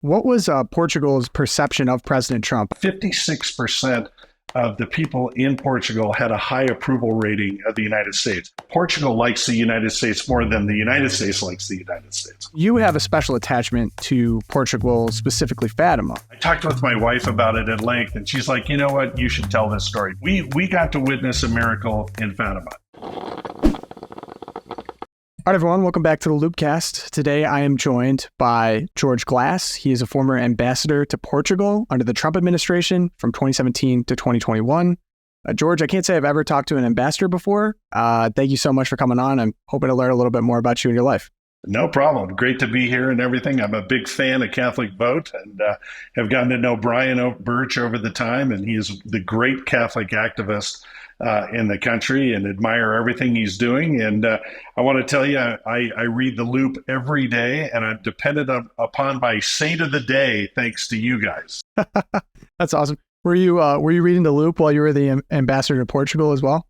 What was Portugal's perception of President Trump? 56% of the people in Portugal had a high approval rating of the United States. Portugal likes the United States more than the United States likes the United States. You have a special attachment to Portugal, specifically Fatima. I talked with my wife about it at length, and she's like, you know what, you should tell this story. We got to witness a miracle in Fatima. All right, everyone, welcome back to the LOOPcast. Today, I am joined by George Glass. He is a former ambassador to Portugal under the Trump administration from 2017 to 2021. George, I can't say I've ever talked to an ambassador before. Thank you so much for coming on. I'm hoping to learn a little bit more about you and your life. No problem. Great to be here and everything. I'm a big fan of CatholicVote and have gotten to know Brian Birch over the time, and he is the great Catholic activist in the country and admire everything he's doing. And I want to tell you, I read the Loop every day, and I'm dependent upon my saint of the day thanks to you guys. That's awesome. Were you reading the Loop while you were the ambassador to Portugal as well?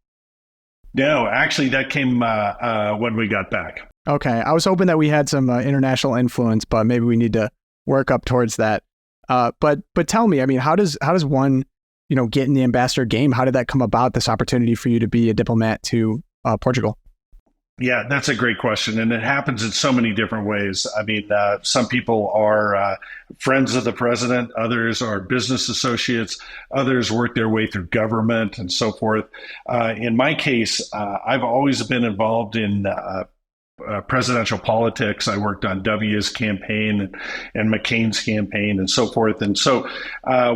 No, actually, that came when we got back. Okay, I was hoping that we had some international influence, but maybe we need to work up towards that. But tell me, I mean, how does one, get in the ambassador game? How did that come about, this opportunity for you to be a diplomat to Portugal? Yeah, that's a great question. And it happens in so many different ways. I mean, some people are friends of the president, others are business associates, others work their way through government and so forth. In my case, I've always been involved in presidential politics. I worked on W's campaign and McCain's campaign and so forth. And so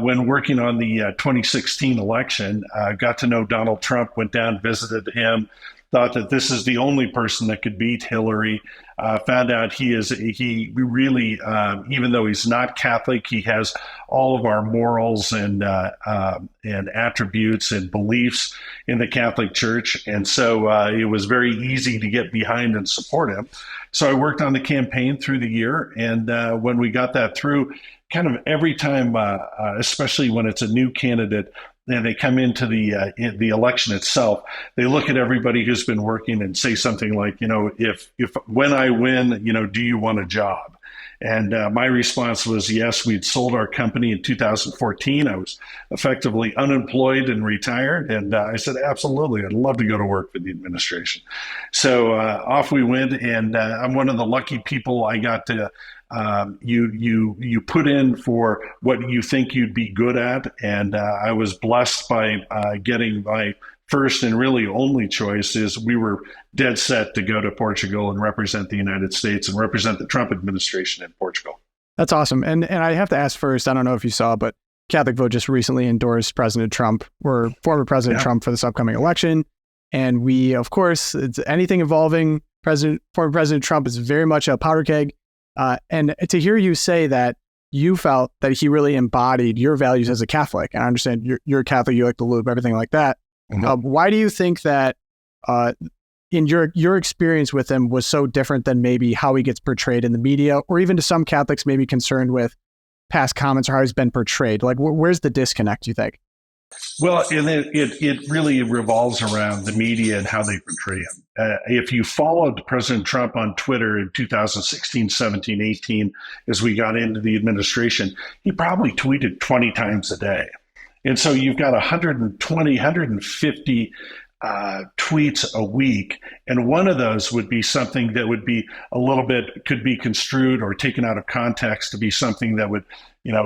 when working on the 2016 election, got to know Donald Trump, went down, visited him, thought that this is the only person that could beat Hillary. Found out he really, even though he's not Catholic, he has all of our morals and attributes and beliefs in the Catholic Church. And so it was very easy to get behind and support him. So I worked on the campaign through the year. And when we got that through, kind of every time, especially when it's a new candidate, and they come into the election itself, they look at everybody who's been working and say something like, if when I win, do you want a job? And my response was, yes. We'd sold our company in 2014. I was effectively unemployed and retired. And I said, absolutely, I'd love to go to work for the administration. So off we went. And I'm one of the lucky people. I got to you put in for what you think you'd be good at. And I was blessed by getting my first and really only choice. Is we were dead set to go to Portugal and represent the United States and represent the Trump administration in Portugal. That's awesome. And I have to ask first, I don't know if you saw, but CatholicVote just recently endorsed President Trump, or former President Trump, for this upcoming election. And we, of course, it's anything involving former President Trump is very much a powder keg. And to hear you say that you felt that he really embodied your values as a Catholic, and I understand you're a Catholic, you like the Loop, everything like that. Mm-hmm. Why do you think that in your experience with him was so different than maybe how he gets portrayed in the media, or even to some Catholics maybe concerned with past comments or how he's been portrayed? Like, where's the disconnect, you think? Well, and it really revolves around the media and how they portray him. If you followed President Trump on Twitter in 2016, 17, 18, as we got into the administration, he probably tweeted 20 times a day. And so you've got 120, 150 tweets a week. And one of those would be something that would be a little bit, could be construed or taken out of context to be something that would,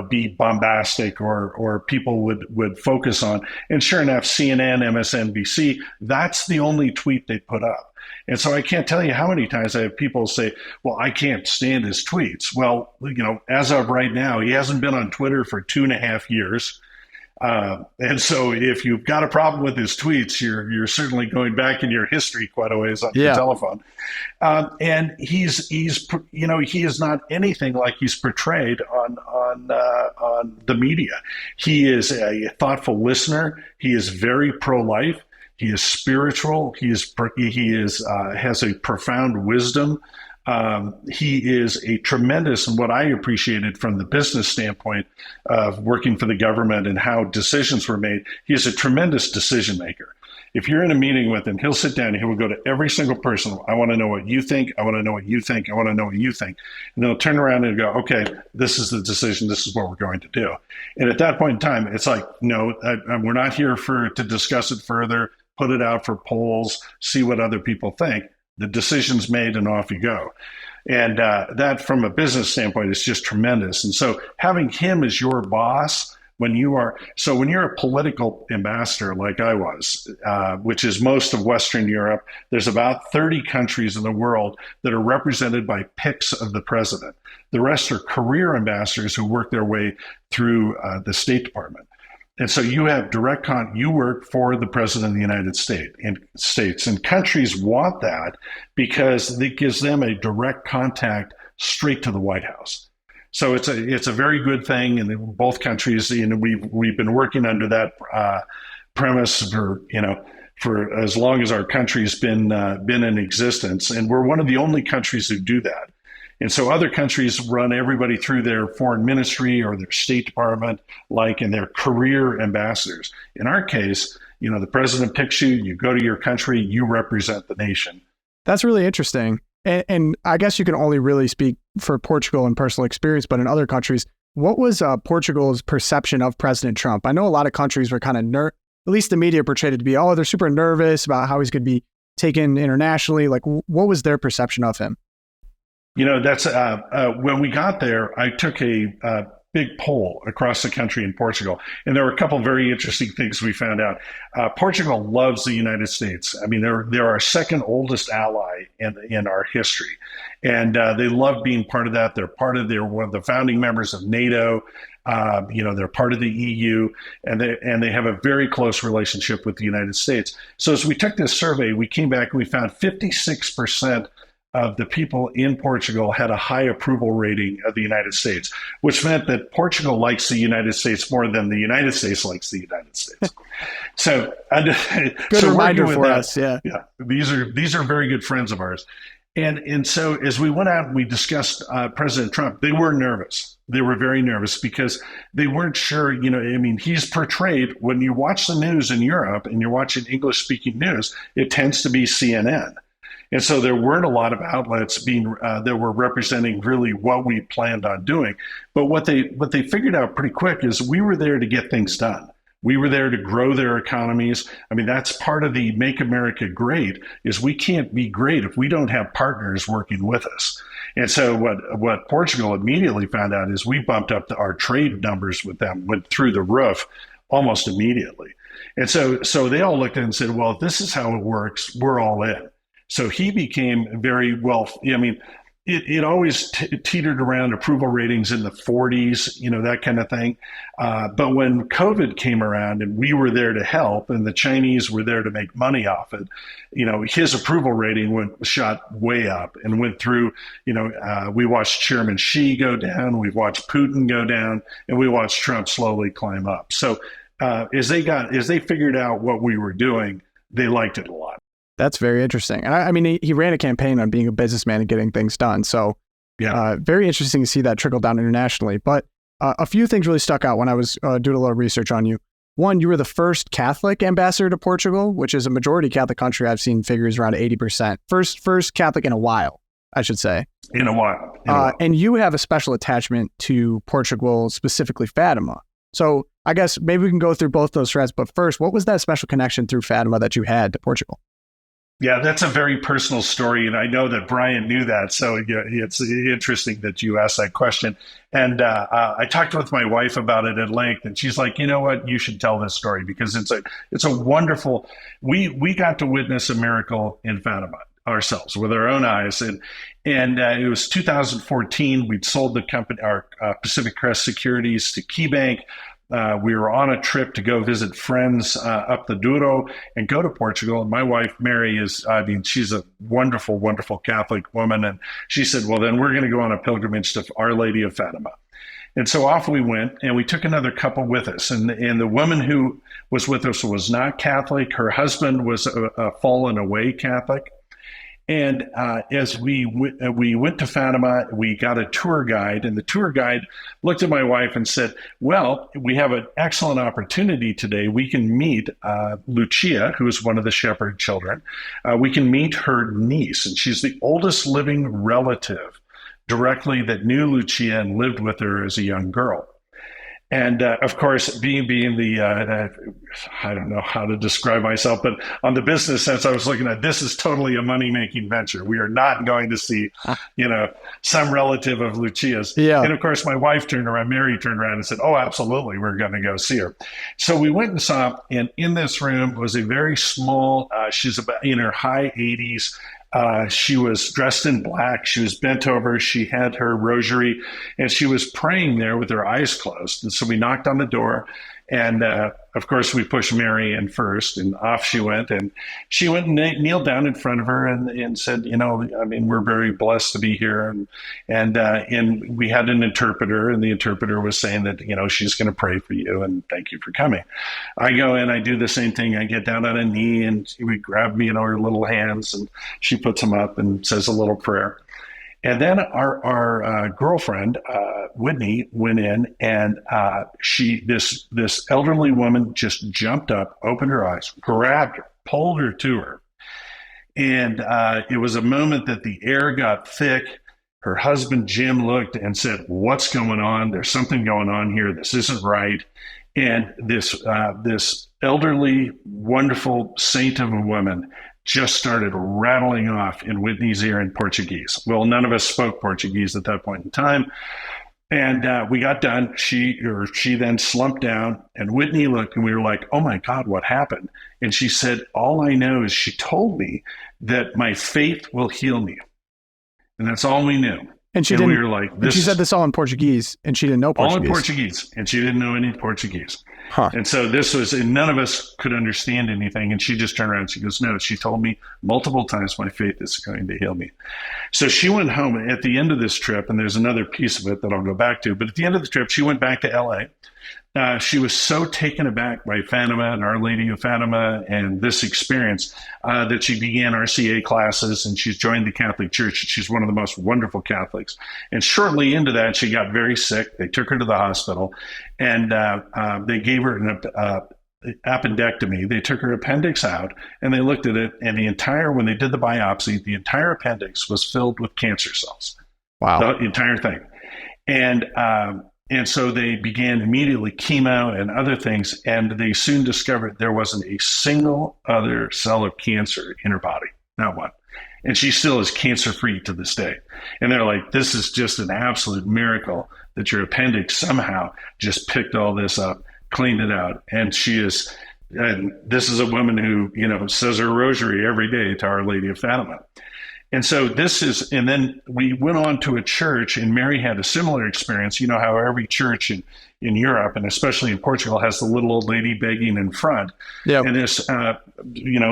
be bombastic or people would focus on. And sure enough, CNN, MSNBC, that's the only tweet they put up. And so I can't tell you how many times I have people say, well, I can't stand his tweets. Well, as of right now, he hasn't been on Twitter for 2.5 years. And so if you've got a problem with his tweets, you're certainly going back in your history quite a ways on the telephone. And he is not anything like he's portrayed on the media. He is a thoughtful listener. He is very pro-life. He is spiritual. He has a profound wisdom. He is a tremendous, and what I appreciated from the business standpoint of working for the government and how decisions were made, he is a tremendous decision maker. If you're in a meeting with him, he'll sit down and he will go to every single person. I want to know what you think. I want to know what you think. I want to know what you think. And they'll turn around and go, okay, this is the decision. This is what we're going to do. And at that point in time, it's like, no, we're not here to discuss it further, put it out for polls, see what other people think. The decision's made and off you go. And that from a business standpoint is just tremendous. And so having him as your boss, when you're a political ambassador like I was, which is most of Western Europe, there's about 30 countries in the world that are represented by picks of the president. The rest are career ambassadors who work their way through the State Department. And so you have you work for the president of the United States, and countries want that because it gives them a direct contact straight to the White House. So it's a very good thing, and in both countries, we've been working under that premise for as long as our country's been in existence, and we're one of the only countries who do that. And so other countries run everybody through their foreign ministry or their State Department, and their career ambassadors. In our case, the president picks you, you go to your country, you represent the nation. That's really interesting. And I guess you can only really speak for Portugal and personal experience, but in other countries, what was Portugal's perception of President Trump? I know a lot of countries were kind of at least the media portrayed it to be, they're super nervous about how he's going to be taken internationally. Like, what was their perception of him? That's when we got there, I took a big poll across the country in Portugal, and there were a couple of very interesting things we found out. Portugal loves the United States. I mean, they're our second oldest ally in our history, and they love being part of that. They're one of the founding members of NATO. They're part of the EU, and they have a very close relationship with the United States. So as we took this survey, we came back and we found 56% of the people in Portugal had a high approval rating of the United States, which meant that Portugal likes the United States more than the United States likes the United States. So, good reminder for us. Yeah. These are very good friends of ours. And so as we went out and we discussed President Trump, they were nervous. They were very nervous because they weren't sure, he's portrayed, when you watch the news in Europe and you're watching English speaking news, it tends to be CNN. And so there weren't a lot of outlets that were representing really what we planned on doing. But what they figured out pretty quick is we were there to get things done. We were there to grow their economies. I mean, that's part of the Make America Great, is we can't be great if we don't have partners working with us. And so what Portugal immediately found out is we bumped up our trade numbers with them, went through the roof almost immediately. And so they all looked at it and said, well, if this is how it works, we're all in. So he became very well, it always teetered around approval ratings in the 40s, that kind of thing. But when COVID came around and we were there to help and the Chinese were there to make money off it, his approval rating shot way up and went through, we watched Chairman Xi go down, we've watched Putin go down, and we watched Trump slowly climb up. So as they figured out what we were doing, they liked it a lot. That's very interesting. And he ran a campaign on being a businessman and getting things done. So very interesting to see that trickle down internationally. But a few things really stuck out when I was doing a little research on you. One, you were the first Catholic ambassador to Portugal, which is a majority Catholic country. I've seen figures around 80%. First Catholic in a while, I should say. In a while. And you have a special attachment to Portugal, specifically Fatima. So I guess maybe we can go through both those threads. But first, what was that special connection through Fatima that you had to Portugal? Yeah, that's a very personal story, and I know that Brian knew that, so it's interesting that you asked that question. And I talked with my wife about it at length, and she's like, you know what, you should tell this story because it's a wonderful. We got to witness a miracle in Fatima ourselves with our own eyes, and it was 2014. We'd sold the company, our Pacific Crest Securities, to KeyBank. We were on a trip to go visit friends up the Douro and go to Portugal. And my wife, Mary, she's a wonderful, wonderful Catholic woman. And she said, well, then we're going to go on a pilgrimage to Our Lady of Fatima. And so off we went, and we took another couple with us. And the woman who was with us was not Catholic. Her husband was a fallen away Catholic. And as we went to Fatima, we got a tour guide, and the tour guide looked at my wife and said, well, we have an excellent opportunity today. We can meet Lucia, who is one of the shepherd children. We can meet her niece, and she's the oldest living relative directly that knew Lucia and lived with her as a young girl. And of course, being the, I don't know how to describe myself, but on the business sense, I was looking at this is totally a money-making venture. We are not going to see, some relative of Lucia's. Yeah. And of course, my wife Mary turned around and said, oh, absolutely, we're going to go see her. So we went and saw, and in this room was a very small, she's about in her high 80s. She was dressed in black. She was bent over. She had her rosary, and she was praying there with her eyes closed. And so we knocked on the door, and of course we pushed Mary in first, and off she went. And she went and kneeled down in front of her and said, we're very blessed to be here. And we had an interpreter, and the interpreter was saying that, she's going to pray for you and thank you for coming. I go in, I do the same thing. I get down on a knee, and we grab me, her little hands, and she puts them up and says a little prayer. And then our girlfriend, Whitney, went in, and this elderly woman just jumped up, opened her eyes, grabbed her, pulled her to her. And it was a moment that the air got thick. Her husband, Jim, looked and said, what's going on? There's something going on here. This isn't right. And this elderly, wonderful saint of a woman just started rattling off in Whitney's ear in Portuguese. Well, none of us spoke Portuguese at that point in time. And we got done. She then slumped down, and Whitney looked, and we were like, oh my God, what happened? And she said, all I know is she told me that my faith will heal me. And that's all we knew. And we were like, and she said this all in Portuguese, and she didn't know Portuguese. All in Portuguese, and she didn't know any Portuguese. Huh. And so and none of us could understand anything. And she just turned around and she goes, no, she told me multiple times my faith is going to heal me. So she went home at the end of this trip, and there's another piece of it that I'll go back to. But at the end of the trip, she went back to LA. She was so taken aback by Fatima and Our Lady of Fatima and this experience that she began RCA classes, and she's joined the Catholic Church. She's one of the most wonderful Catholics. And shortly into that, she got very sick. They took her to the hospital, and they gave her an appendectomy. They took her appendix out, and they looked at it, and when they did the biopsy, the entire appendix was filled with cancer cells. Wow. The entire thing. And so they began immediately chemo and other things, and they soon discovered there wasn't a single other cell of cancer in her body, not one. And she still is cancer-free to this day. And they're like, this is just an absolute miracle that your appendix somehow just picked all this up, cleaned it out. And this is a woman who, says her rosary every day to Our Lady of Fatima. And so and then we went on to a church, and Mary had a similar experience. You know how every church in Europe, and especially in Portugal, has the little old lady begging in front. Yep. And this,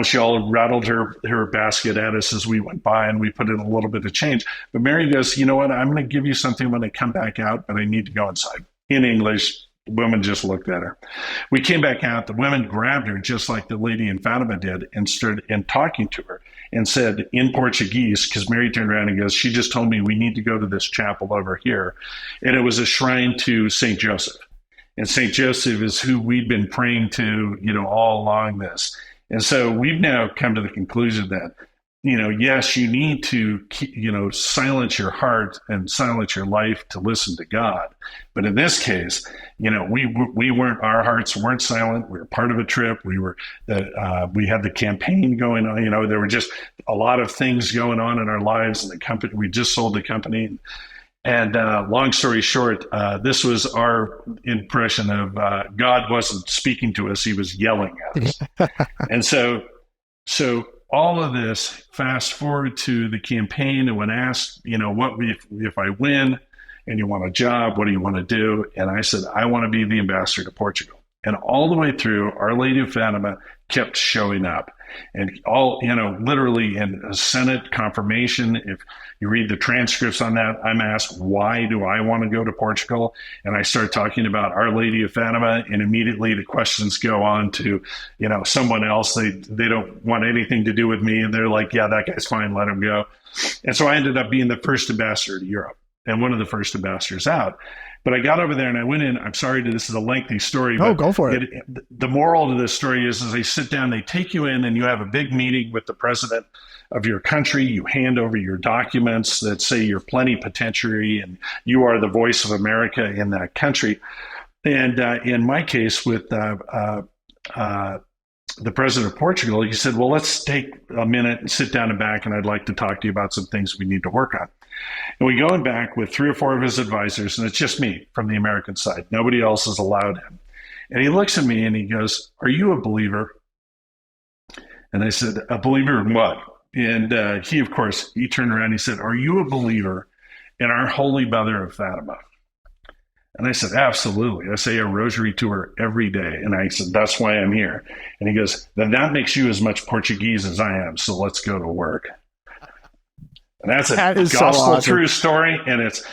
she all rattled her basket at us as we went by, and we put in a little bit of change. But Mary goes, you know what, I'm going to give you something when I come back out, but I need to go inside. In English. The woman just looked at her. We came back out. The women grabbed her just like the lady in Fatima did, and started talking to her and said in Portuguese, because Mary turned around and goes, she just told me we need to go to this chapel over here. And it was a shrine to St. Joseph. And St. Joseph is who we'd been praying to, all along this. And so we've now come to the conclusion that, yes, you need to, silence your heart and silence your life to listen to God. But in this case, our hearts weren't silent. We were part of a trip. We had the campaign going on. There were just a lot of things going on in our lives, and the company, we just sold the company. And long story short, this was our impression of God wasn't speaking to us. He was yelling at us. And so all of this, fast forward to the campaign, and when asked, what if I win and you want a job, what do you want to do? And I said, I want to be the ambassador to Portugal. And all the way through, Our Lady of Fatima kept showing up. And all, literally in a Senate confirmation, if you read the transcripts on that, I'm asked, why do I want to go to Portugal? And I start talking about Our Lady of Fatima, and immediately the questions go on to, someone else. They don't want anything to do with me. And they're like, yeah, that guy's fine, let him go. And so I ended up being the first ambassador to Europe and one of the first ambassadors out. But I got over there and I went in. I'm sorry, this is a lengthy story. Oh, go for it. The moral to this story is they sit down, they take you in, and you have a big meeting with the president of your country. You hand over your documents that say you're plenipotentiary and you are the voice of America in that country. And in my case, with the president of Portugal, he said, well, let's take a minute and sit down and back, and I'd like to talk to you about some things we need to work on. And we go in back with 3 or 4 of his advisors, and it's just me from the American side. Nobody else is allowed him. And he looks at me and he goes, are you a believer? And I said, a believer in what? And he, of course, he turned around and he said, are you a believer in our Holy Mother of Fatima? And I said, absolutely. I say a rosary to her every day. And I said, that's why I'm here. And he goes, then that makes you as much Portuguese as I am. So let's go to work. And that's a gospel true story. And it's,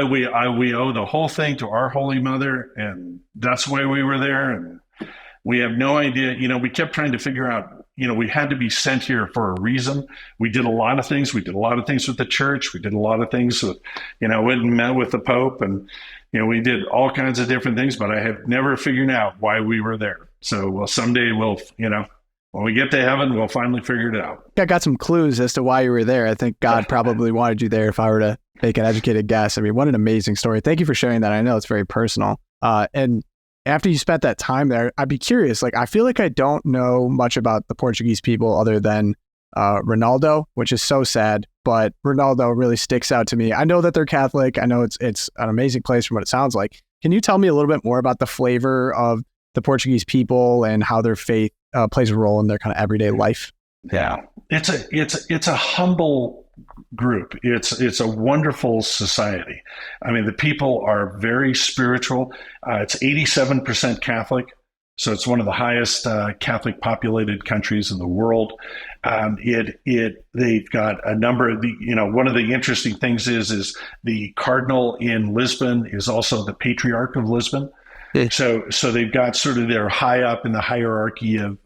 we owe the whole thing to our Holy Mother. And that's why we were there. And we have no idea. We kept trying to figure out, we had to be sent here for a reason. We did a lot of things. We did a lot of things with the church. We did a lot of things with, went and met with the Pope. And, we did all kinds of different things, but I have never figured out why we were there. So someday we'll, when we get to heaven, we'll finally figure it out. I got some clues as to why you were there. I think God probably wanted you there if I were to make an educated guess. I mean, what an amazing story. Thank you for sharing that. I know it's very personal. And after you spent that time there, I'd be curious. I feel like I don't know much about the Portuguese people other than Ronaldo, which is so sad, but Ronaldo really sticks out to me. I know that they're Catholic. I know it's an amazing place from what it sounds like. Can you tell me a little bit more about the flavor of the Portuguese people and how their faith plays a role in their kind of everyday life? Yeah, it's a humble group. It's a wonderful society. I mean, the people are very spiritual. It's 87% Catholic. So it's one of the highest Catholic populated countries in the world. They've got a number of one of the interesting things is the cardinal in Lisbon is also the patriarch of Lisbon. Yeah. So they've got sort of they're high up in the hierarchy of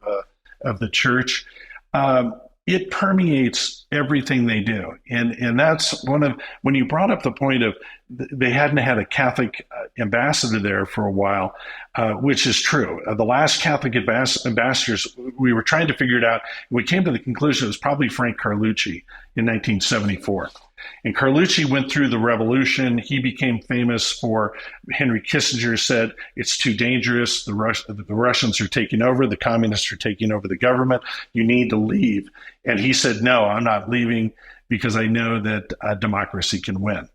the church. It permeates everything they do. And that's when you brought up the point of they hadn't had a Catholic ambassador there for a while, which is true. The last Catholic ambassadors, we were trying to figure it out. We came to the conclusion it was probably Frank Carlucci in 1974. And Carlucci went through the revolution. He became famous for, Henry Kissinger said, it's too dangerous. The Russians are taking over. The communists are taking over the government. You need to leave. And he said, no, I'm not leaving because I know that democracy can win.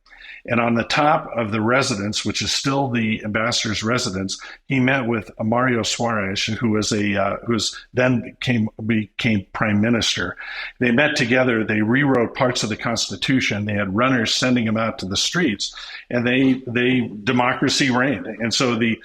And on the top of the residence, which is still the ambassador's residence, he met with Mario Suarez, who then became prime minister. They met together. They rewrote parts of the Constitution. They had runners sending them out to the streets, and they democracy reigned. And so the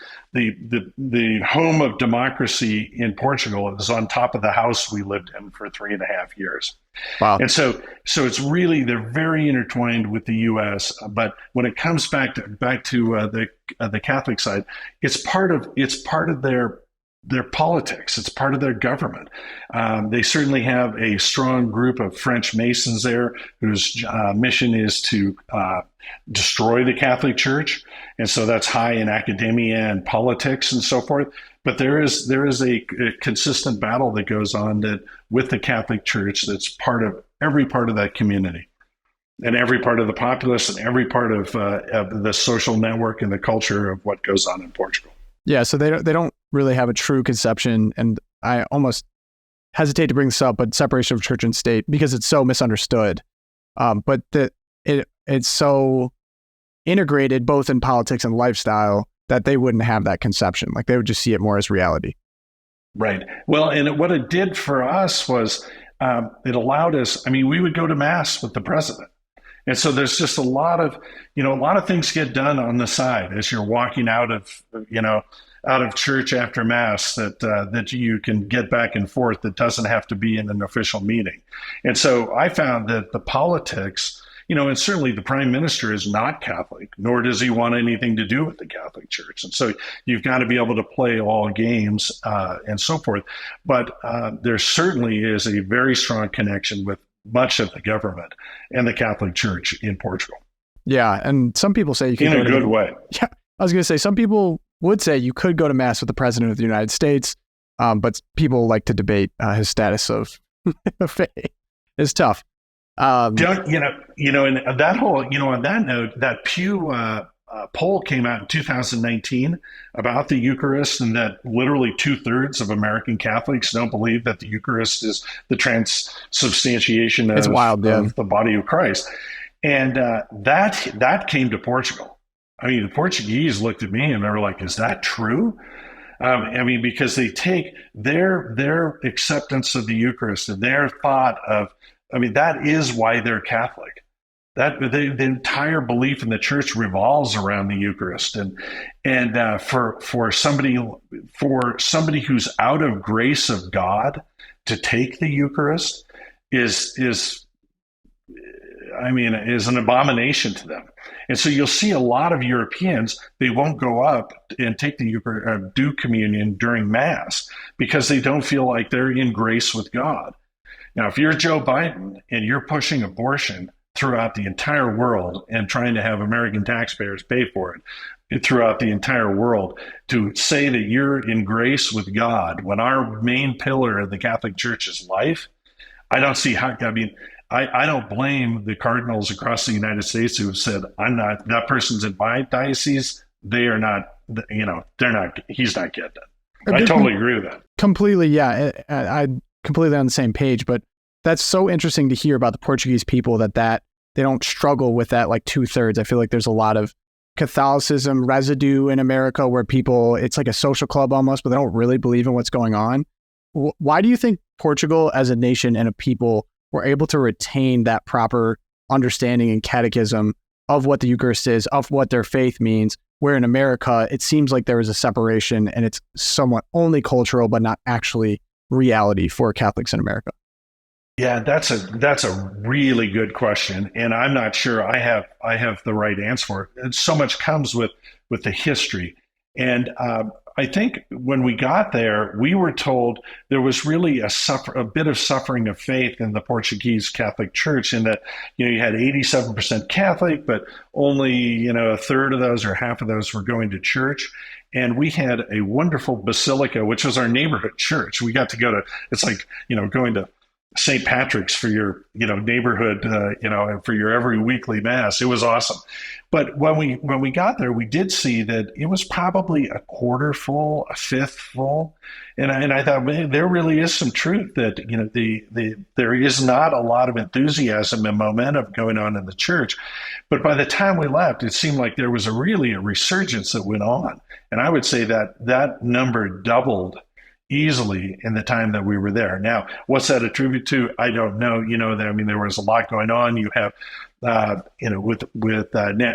home of democracy in Portugal is on top of the house we lived in for 3.5 years. Wow. And so it's really, they're very intertwined with the U.S. But when it comes back to the Catholic side, it's part of their politics. It's part of their government. They certainly have a strong group of French Masons there whose mission is to destroy the Catholic Church. And so that's high in academia and politics and so forth. But there is a consistent battle that goes on with the Catholic Church that's every part of that community and every part of the populace and every part of the social network and the culture of what goes on in Portugal. Yeah, so they don't really have a true conception, and I almost hesitate to bring this up, but separation of church and state because it's so misunderstood. But it's so integrated both in politics and lifestyle that they wouldn't have that conception. Like they would just see it more as reality. Right. Well, and what it did for us was it allowed us. I mean, we would go to mass with the president. And so there's just a lot of things get done on the side as you're walking out of, out of church after Mass that you can get back and forth that doesn't have to be in an official meeting. And so I found that the politics, and certainly the prime minister is not Catholic, nor does he want anything to do with the Catholic Church. And so you've got to be able to play all games and so forth. But there certainly is a very strong connection with much of the government and the Catholic Church in Portugal. Yeah, and some people say you can in a good way. Yeah, I was going to say some people would say you could go to Mass with the President of the United States, but people like to debate his status of faith. It's tough. And that whole, on that note, that Pew poll came out in 2019 about the Eucharist, and that literally 2/3 of American Catholics don't believe that the Eucharist is the transubstantiation of the body of Christ. And that came to Portugal. I mean, the Portuguese looked at me and they were like, "Is that true?" Because they take their acceptance of the Eucharist and their thought of, that is why they're Catholic. That the entire belief in the church revolves around the Eucharist, and for somebody who's out of grace of God to take the Eucharist is an abomination to them. And so you'll see a lot of Europeans, they won't go up and take the Eucharist, do communion during Mass because they don't feel like they're in grace with God. Now, if you're Joe Biden and you're pushing abortion throughout the entire world and trying to have American taxpayers pay for it throughout the entire world, to say that you're in grace with God when our main pillar of the Catholic Church is life, I don't see how, I don't blame the cardinals across the United States who have said, that person's in my diocese. They are not, they're not, he's not getting it. I totally agree with that. Completely. Yeah. I'm completely on the same page, but that's so interesting to hear about the Portuguese people that they don't struggle with that like 2/3. I feel like there's a lot of Catholicism residue in America where people, it's like a social club almost, but they don't really believe in what's going on. Why do you think Portugal as a nation and a people were able to retain that proper understanding and catechism of what the Eucharist is, of what their faith means, where in America, it seems like there is a separation and it's somewhat only cultural, but not actually reality for Catholics in America? Yeah, that's a really good question, and I'm not sure I have the right answer for it. And so much comes with the history, and I think when we got there, we were told there was really a bit of suffering of faith in the Portuguese Catholic Church, in that you had 87% Catholic, but only a third of those or half of those were going to church. And we had a wonderful basilica, which was our neighborhood church. We got to go to, it's like going to St. Patrick's for your neighborhood for your every weekly Mass. It was awesome. But when we got there, we did see that it was probably a quarter full, a fifth full, and I thought, man, there really is some truth that there is not a lot of enthusiasm and momentum going on in the church. But by the time we left, it seemed like there was really a resurgence that went on, and I would say that number doubled easily in the time that we were there. Now, what's that attributed to? I don't know. There was a lot going on. You have, with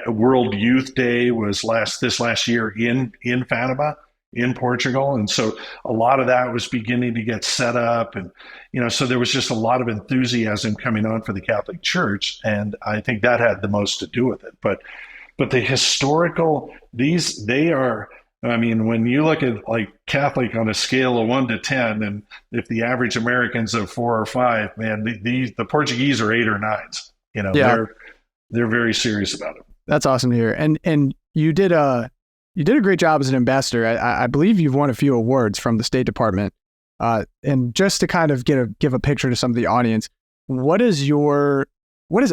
World Youth Day was this last year in Fatima, in Portugal. And so a lot of that was beginning to get set up. And, so there was just a lot of enthusiasm coming on for the Catholic Church. And I think that had the most to do with it. But the historical, they are, when you look at like Catholic on a scale of 1 to 10, and if the average American's a 4 or 5, man, the Portuguese are 8 or 9s. They're very serious about it. That's awesome to hear. And you did a great job as an ambassador. I believe you've won a few awards from the State Department. And just to kind of give a picture to some of the audience, what does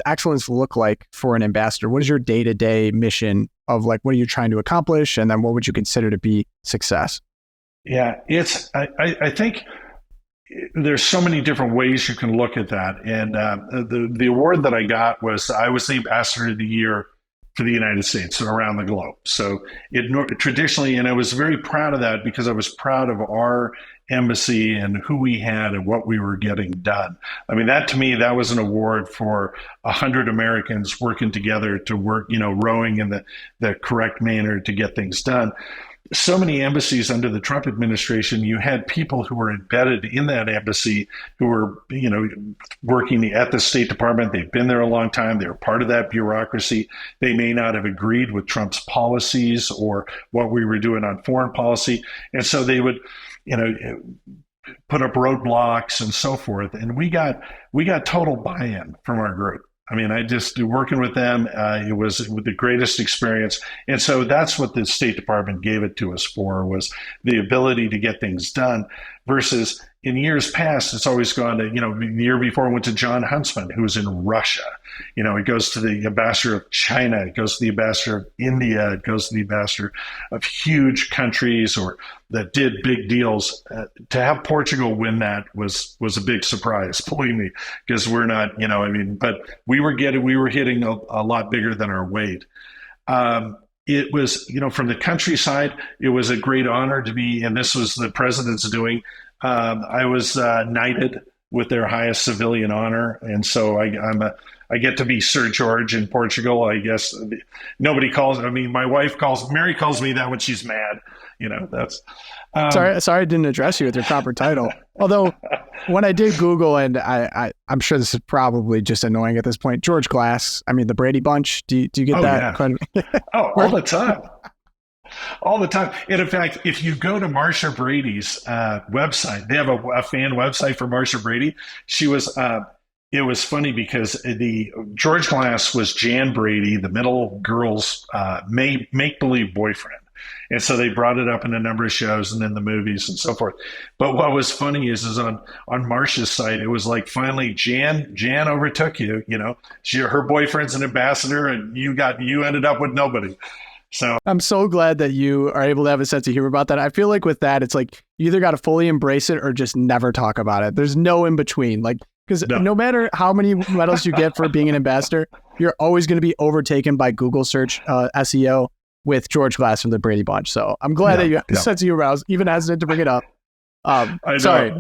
excellence look like for an ambassador? What is your day-to-day mission of like, what are you trying to accomplish? And then what would you consider to be success? Yeah, I think there's so many different ways you can look at that. And the award that I got I was the ambassador of the year for the United States around the globe. So traditionally, and I was very proud of that because I was proud of our embassy and who we had and what we were getting done. That to me, that was an award for 100 Americans working together to work, rowing in the correct manner to get things done. so many embassies under the Trump administration, you had people who were embedded in that embassy who were, working at the State Department. They've been there a long time. They were part of that bureaucracy. They may not have agreed with Trump's policies or what we were doing on foreign policy. And so they would, put up roadblocks and so forth. And we got total buy-in from our group. I mean, I just working with them. It was the greatest experience. And so that's what the State Department gave it to us for, was the ability to get things done, versus in years past, it's always gone to, the year before it went to John Huntsman, who was in Russia. It goes to the ambassador of China. It goes to the ambassador of India. It goes to the ambassador of huge countries or that did big deals. To have Portugal win that was a big surprise, believe me, because we're not, but we were hitting a lot bigger than our weight. It was, from the countryside, it was a great honor to be, and this was the president's doing. I was knighted with their highest civilian honor, and so I get to be Sir George in Portugal. I guess nobody calls. I mean, Mary calls me that when she's mad. That's. Sorry, I didn't address you with your proper title. Although, when I did Google, and I'm sure this is probably just annoying at this point, George Glass. I mean, the Brady Bunch. Do you get that? Yeah. All the time. All the time. And in fact, if you go to Marsha Brady's website, they have a fan website for Marsha Brady. She was, it was funny because the George Glass was Jan Brady, the middle girl's make-believe boyfriend. And so they brought it up in a number of shows and in the movies and so forth. But what was funny is on Marsha's site, it was like, finally, Jan overtook you. Her boyfriend's an ambassador, and you ended up with nobody. So I'm so glad that you are able to have a sense of humor about that. I feel like with that, it's like you either got to fully embrace it or just never talk about it. There's no in between. Like, because no matter how many medals you get for being an ambassador, you're always going to be overtaken by Google search SEO with George Glass from the Brady Bunch. So I'm glad that you have a sense of humor. I was even hesitant to bring it up. I know. Sorry.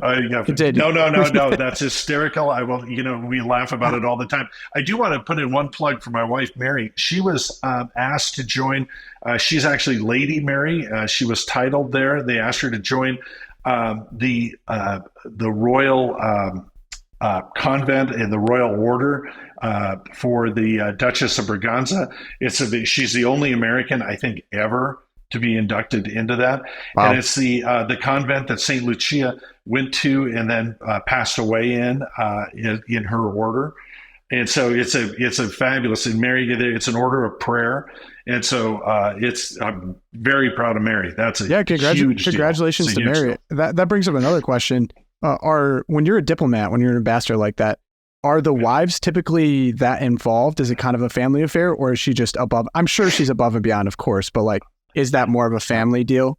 Continue. No. That's hysterical. I will, we laugh about it all the time. I do want to put in one plug for my wife, Mary. She was asked to join. She's actually Lady Mary. She was titled there. They asked her to join the royal convent in the royal order for the Duchess of Braganza. She's the only American, I think, ever to be inducted into that. Wow. And it's the convent that St. Lucia went to and then passed away in her order. And so it's a fabulous, and Mary, it's an order of prayer. And so I'm very proud of Mary. That's a huge congratulations to Mary. That brings up another question. When you're a diplomat, when you're an ambassador like that, are the wives typically that involved? Is it kind of a family affair, or is she just above? I'm sure she's above and beyond, of course, but like, is that more of a family deal?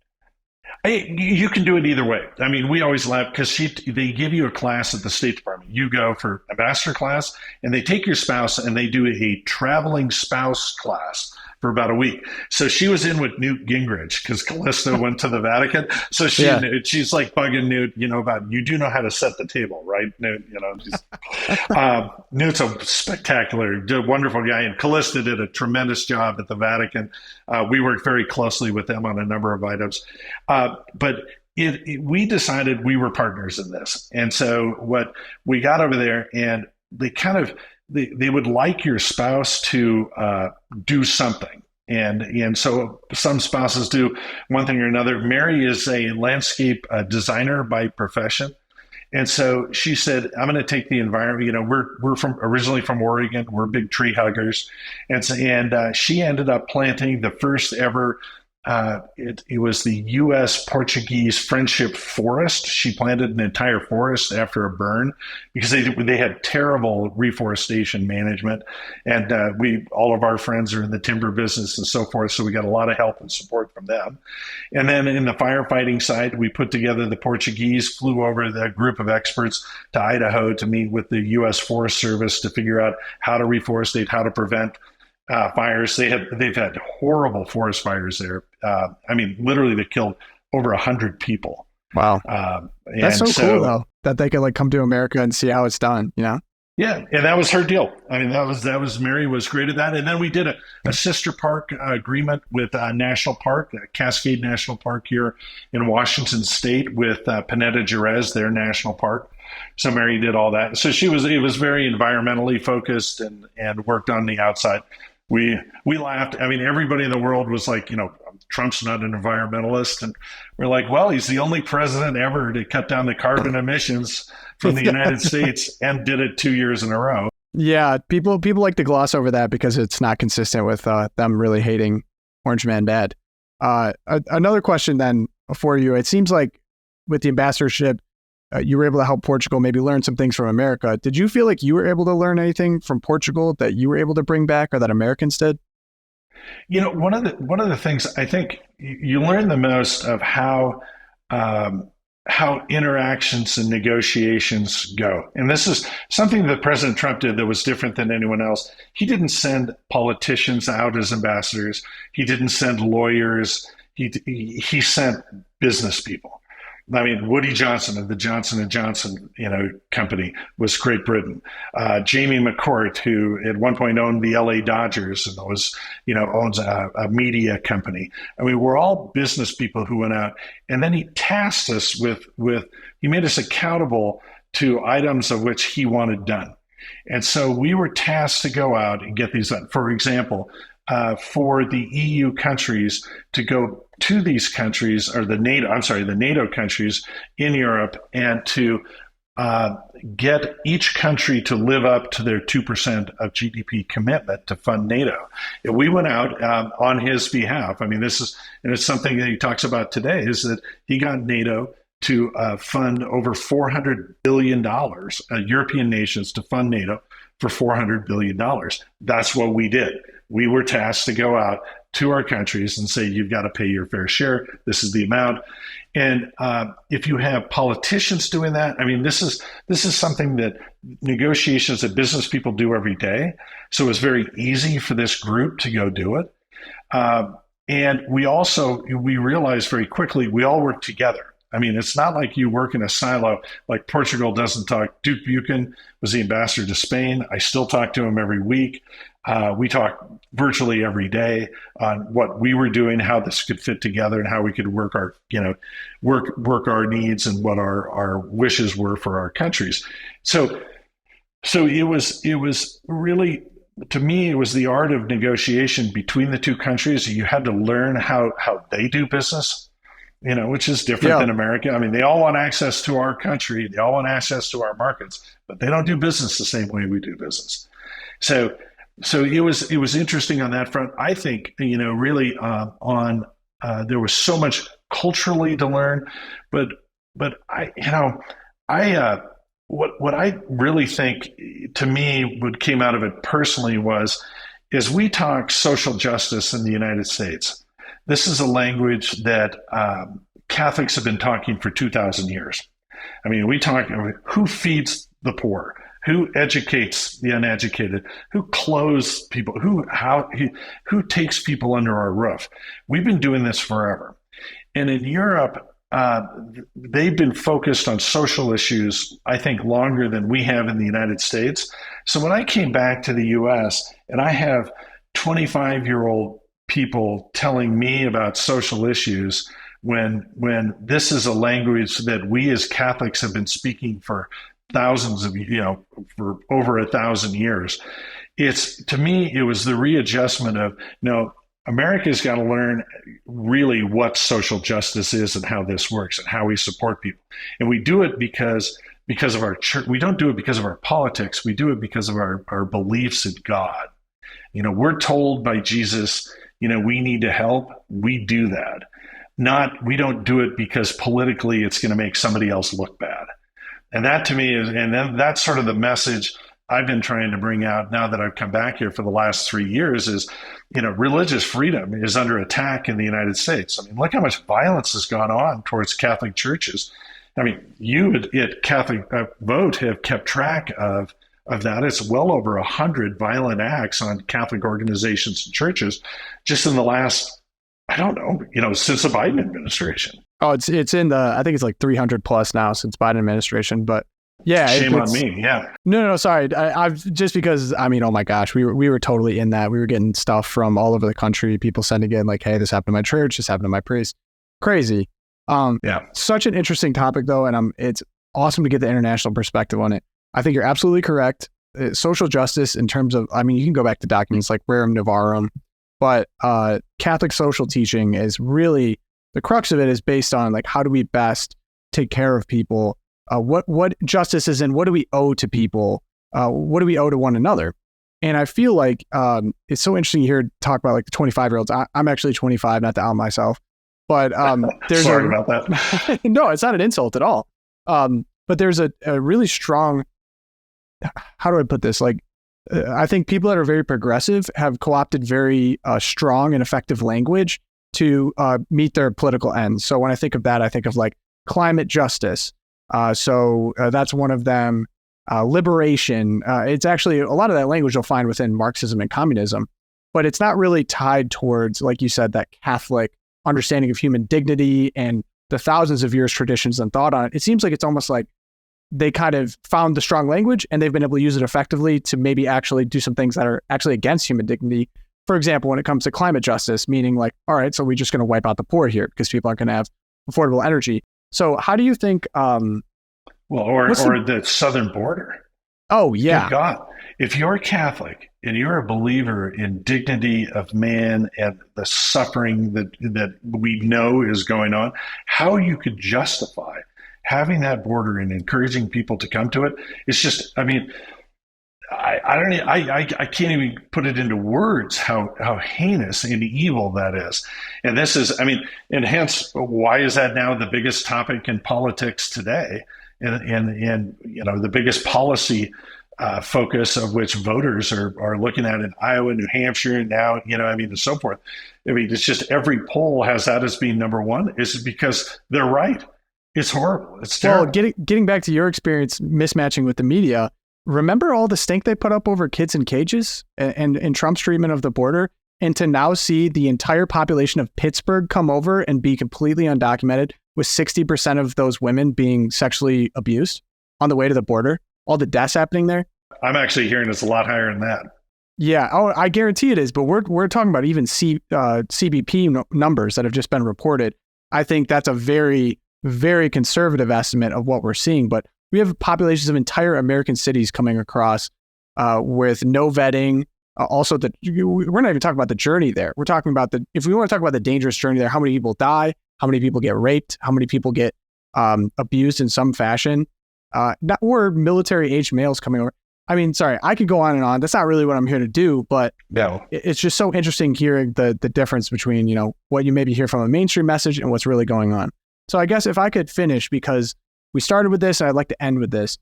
You can do it either way. I mean, we always laugh because they give you a class at the State Department. You go for ambassador class, and they take your spouse and they do a traveling spouse class for about a week. So she was in with Newt Gingrich because Callisto went to the Vatican. So she's like bugging Newt, about, you do know how to set the table, right, Newt? Newt's a spectacular, wonderful guy, and Callisto did a tremendous job at the Vatican. We worked very closely with them on a number of items. But we decided we were partners in this. And so what we got over there, and they would like your spouse to do something. And so some spouses do one thing or another. Mary is a landscape designer by profession. And so she said, I'm going to take the environment. We're originally from Oregon. We're big tree huggers. And she ended up planting the first ever it was the U.S. Portuguese Friendship Forest. She planted an entire forest after a burn because they had terrible reforestation management. And all of our friends are in the timber business and so forth. So we got a lot of help and support from them. And then in the firefighting side, we put together the Portuguese, flew over the group of experts to Idaho to meet with the U.S. Forest Service to figure out how to reforestate, how to prevent fires. They've had horrible forest fires there. Literally they killed over 100 people. Wow. That's so cool though, that they could like come to America and see how it's done, Yeah, and that was her deal. I mean, that was Mary was great at that. And then we did a sister park agreement with National Park, Cascade National Park here in Washington State, with Pineta Jerez, their national park. So Mary did all that. So it was very environmentally focused and worked on the outside. We laughed. I mean, everybody in the world was like, Trump's not an environmentalist, and we're like, well, he's the only president ever to cut down the carbon emissions from the United States, and did it 2 years in a row. Yeah, people like to gloss over that because it's not consistent with them really hating Orange Man bad. Another question then for you. It seems like with the ambassadorship, you were able to help Portugal maybe learn some things from America. Did you feel like you were able to learn anything from Portugal that you were able to bring back or that Americans did? One of the things I think you learn the most of how interactions and negotiations go. And this is something that President Trump did that was different than anyone else. He didn't send politicians out as ambassadors. He didn't send lawyers. He sent business people. I mean, Woody Johnson of the Johnson & Johnson, company was Great Britain. Jamie McCourt, who at one point owned the LA Dodgers and owns a media company. I mean, we're all business people who went out, and then he tasked us he made us accountable to items of which he wanted done. And so we were tasked to go out and get these done. For example, for the EU countries to go to these countries, or the NATO countries in Europe, and to get each country to live up to their 2% of GDP commitment to fund NATO. And we went out on his behalf. I mean, it's something that he talks about today, is that he got NATO to fund over $400 billion, European nations to fund NATO for $400 billion. That's what we did. We were tasked to go out to our countries and say, you've got to pay your fair share. This is the amount. And if you have politicians doing that, I mean, this is something that negotiations that business people do every day. So it's very easy for this group to go do it. And we realized very quickly, we all work together. I mean, it's not like you work in a silo, like Portugal doesn't talk. Duke Buchan was the ambassador to Spain. I still talk to him every week. We talk virtually every day on what we were doing, how this could fit together, and how we could work our needs and what our wishes were for our countries. So it was really, to me, it was the art of negotiation between the two countries. You had to learn how they do business, which is different than America. I mean, they all want access to our country. They all want access to our markets, but they don't do business the same way we do business. So it was interesting on that front. I think, really there was so much culturally to learn, but what I really think, to me, what came out of it personally is we talk social justice in the United States. This is a language that Catholics have been talking for 2,000 years. I mean, we talk, who feeds the poor? Who educates the uneducated? Who clothes people? Who takes people under our roof? We've been doing this forever. And in Europe, they've been focused on social issues, I think, longer than we have in the United States. So when I came back to the US, and I have 25-year-old people telling me about social issues, when this is a language that we as Catholics have been speaking for thousands of, for over 1,000 years. To me, it was the readjustment of, America's got to learn really what social justice is and how this works and how we support people. And we do it because of our church. We don't do it because of our politics. We do it because of our beliefs in God. We're told by Jesus, we need to help. We do that. We don't do it because politically it's going to make somebody else look bad. And that, to me, then that's sort of the message I've been trying to bring out now that I've come back here for the last 3 years is, religious freedom is under attack in the United States. I mean, look how much violence has gone on towards Catholic churches. I mean, you at CatholicVote have kept track of that. It's well over 100 violent acts on Catholic organizations and churches just in the last, I don't know, since the Biden administration. Oh, it's in I think it's like 300 plus now since Biden administration. But Yeah, shame on me. Yeah. No, sorry. I've just because oh my gosh, we were totally in that. We were getting stuff from all over the country. People sending in like, hey, this happened to my church. This happened to my priest. Crazy. Such an interesting topic though, and it's awesome to get the international perspective on it. I think you're absolutely correct. Social justice in terms of, you can go back to documents like Rerum Novarum, but Catholic social teaching is really the crux of it is based on like how do we best take care of people. What justice is and what do we owe to people? What do we owe to one another? And I feel like it's so interesting to hear talk about like the 25-year-olds. I'm actually 25, not to out myself, but there's sorry about that. No, it's not an insult at all. But there's a really strong, how do I put this? Like, I think people that are very progressive have co-opted very strong and effective language to meet their political ends. So when I think of that, I think of like climate justice. So that's one of them. Liberation. It's actually a lot of that language you'll find within Marxism and communism, but it's not really tied towards, like you said, that Catholic understanding of human dignity and the thousands of years traditions and thought on it. It seems like it's almost like they kind of found the strong language and they've been able to use it effectively to maybe actually do some things that are actually against human dignity. For example, when it comes to climate justice, meaning like, all right, so we're just going to wipe out the poor here because people aren't going to have affordable energy. So how do you think... or the southern border. Oh, yeah. Good God. If you're Catholic and you're a believer in dignity of man and the suffering that we know is going on, how you could justify having that border and encouraging people to come to it, it's just, I can't even put it into words how heinous and evil that is. And this is, and hence, why is that now the biggest topic in politics today? And the biggest policy focus of which voters are looking at in Iowa, New Hampshire, and now, and so forth. It's just every poll has that as being number one. Is because they're right. It's horrible. It's terrible. Well, getting back to your experience mismatching with the media, remember all the stink they put up over kids in cages and Trump's treatment of the border? And to now see the entire population of Pittsburgh come over and be completely undocumented, with 60% of those women being sexually abused on the way to the border, all the deaths happening there. I'm actually hearing it's a lot higher than that. Yeah. Oh, I guarantee it is. But we're talking about even CBP numbers that have just been reported. I think that's a very, very conservative estimate of what we're seeing. But we have populations of entire American cities coming across with no vetting. Also, we're not even talking about the journey there. We're talking about if we want to talk about the dangerous journey there, how many people die, how many people get raped, how many people get abused in some fashion, or military-aged males coming over. Sorry, I could go on and on. That's not really what I'm here to do, but it's just so interesting hearing the difference between, what you maybe hear from a mainstream message and what's really going on. So I guess if I could finish, because we started with this and I'd like to end with this.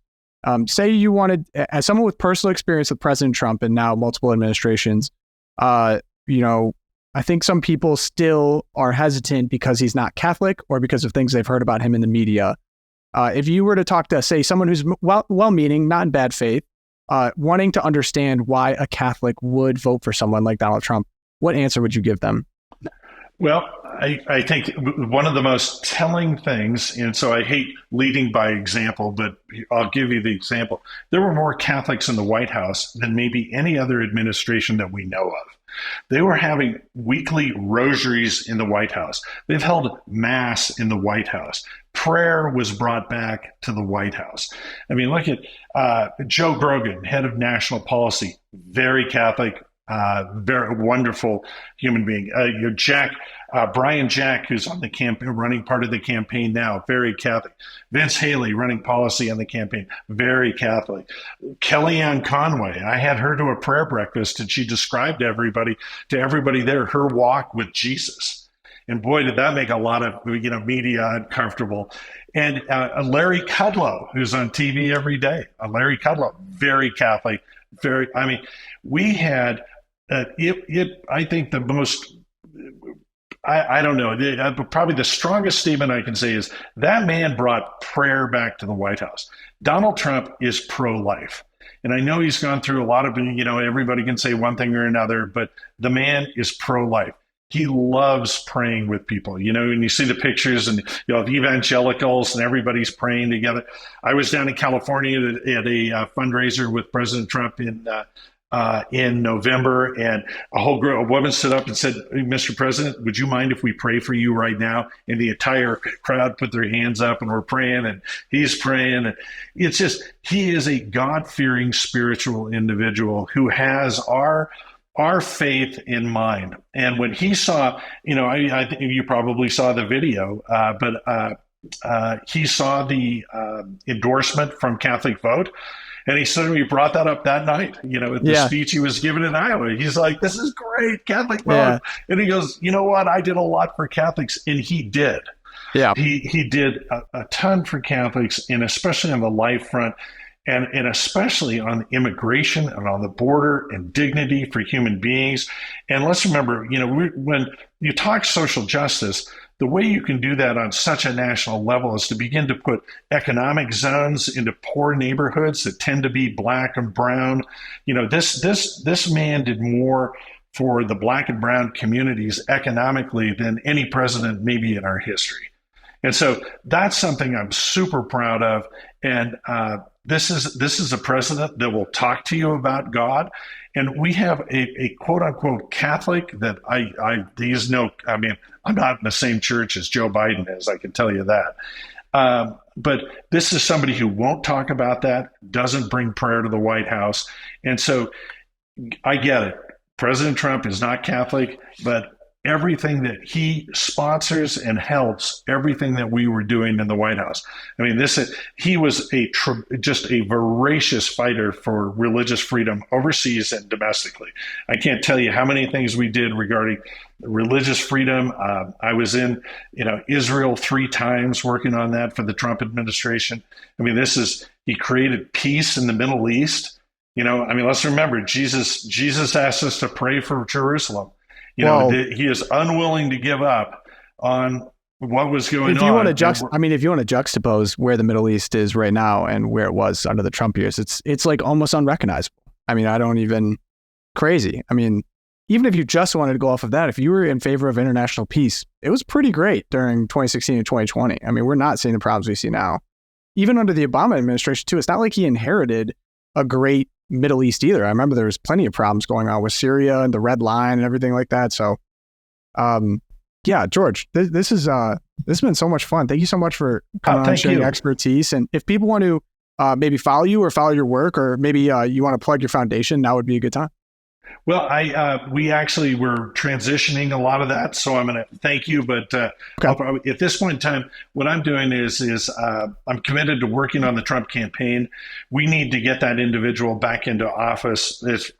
Say you wanted, as someone with personal experience with President Trump and now multiple administrations, I think some people still are hesitant because he's not Catholic or because of things they've heard about him in the media. If you were to talk to, say, someone who's well-meaning, not in bad faith, wanting to understand why a Catholic would vote for someone like Donald Trump, what answer would you give them? Well, I think one of the most telling things, and so I hate leading by example, but I'll give you the example. There were more Catholics in the White House than maybe any other administration that we know of. They were having weekly rosaries in the White House. They've held mass in the White House. Prayer was brought back to the White House. Look at Joe Brogan, head of national policy, very Catholic, very wonderful human being. Brian Jack, who's on the campaign, running part of the campaign now, very Catholic. Vince Haley, running policy on the campaign, very Catholic. Kellyanne Conway, I had her to a prayer breakfast, and she described to everybody there her walk with Jesus. And boy, did that make a lot of media uncomfortable. And Larry Kudlow, who's on TV every day. Larry Kudlow, very Catholic, very. We had I think the most. I don't know. Probably the strongest statement I can say is that man brought prayer back to the White House. Donald Trump is pro-life. And I know he's gone through a lot of, everybody can say one thing or another, but the man is pro-life. he loves praying with people. And you see the pictures and of evangelicals and everybody's praying together. I was down in California at a fundraiser with President Trump in November, and a woman stood up and said, "Mr. President, would you mind if we pray for you right now?" And the entire crowd put their hands up, and we're praying, and he's praying. And it's just, he is a God-fearing spiritual individual who has our faith in mind. And when he saw, I think you probably saw the video, but he saw the endorsement from CatholicVote. And he suddenly brought that up that night, at the speech he was giving in Iowa. He's like, "This is great, Catholic vote." Yeah. And he goes, "You know what? I did a lot for Catholics." And he did. Yeah. He did a ton for Catholics, and especially on the life front, and especially on immigration and on the border and dignity for human beings. And let's remember, when you talk social justice, the way you can do that on such a national level is to begin to put economic zones into poor neighborhoods that tend to be Black and brown. This man did more for the Black and brown communities economically than any president maybe in our history. And so that's something I'm super proud of. And this is a president that will talk to you about God. And we have a quote unquote Catholic that I'm not in the same church as Joe Biden is, I can tell you that. But this is somebody who won't talk about that, doesn't bring prayer to the White House. And so I get it. President Trump is not Catholic, but everything that he sponsors and helps, everything that we were doing in the White House. I mean, he was just a voracious fighter for religious freedom overseas and domestically. I can't tell you how many things we did regarding religious freedom. I was in, Israel 3 times working on that for the Trump administration. I mean, he created peace in the Middle East. Let's remember, Jesus asked us to pray for Jerusalem. He is unwilling to give up on what was going on. If you want to juxtapose where the Middle East is right now and where it was under the Trump years, it's like almost unrecognizable. Crazy. Even if you just wanted to go off of that, if you were in favor of international peace, it was pretty great during 2016 and 2020. We're not seeing the problems we see now. Even under the Obama administration too, it's not like he inherited a great Middle East either. I remember there was plenty of problems going on with Syria and the Red Line and everything like that. So, George, this has been so much fun. Thank you so much for coming on, sharing expertise. And if people want to maybe follow you or follow your work, or maybe you want to plug your foundation, now would be a good time. Well, we actually were transitioning a lot of that, so I'm going to thank you. But at this point in time, what I'm doing is I'm committed to working on the Trump campaign. We need to get that individual back into office. The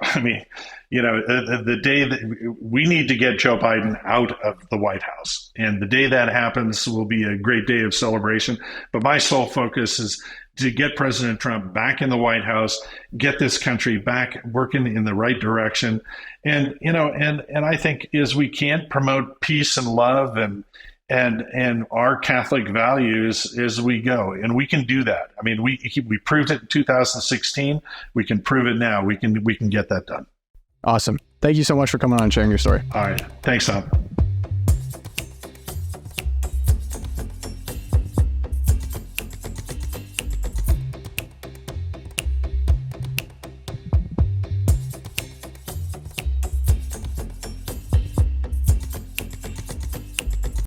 day that we need to get Joe Biden out of the White House, and the day that happens will be a great day of celebration. But my sole focus is to get President Trump back in the White House, get this country back working in the right direction. And I think as we can promote peace and love and our Catholic values as we go. And we can do that. We proved it in 2016. We can prove it now. We can get that done. Awesome. Thank you so much for coming on and sharing your story. All right. Thanks, Tom.